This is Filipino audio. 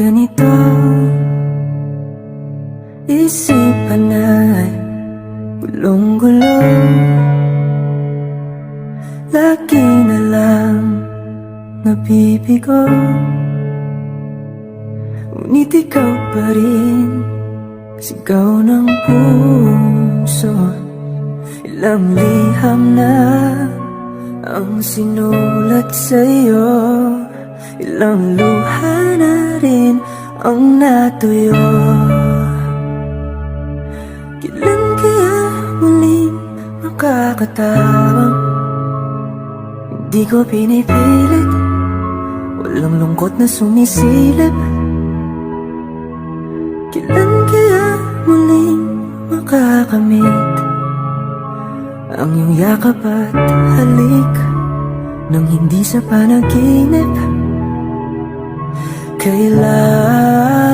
ganito, isipan ay gulong-gulo. Lagi na lang nabibigo, ngunit ikaw pa rin sigaw ng puso. Ilang liham na ang sinulat sa'yo, ilang luha na rin ang natuyo. Kailan kaya muling makakatawang? Hindi ko pinipilit, walang lungkot na sumisilip. Kailan kaya muling makakamit ang iyong yakap at halik nang hindi sa panaginip? Kailan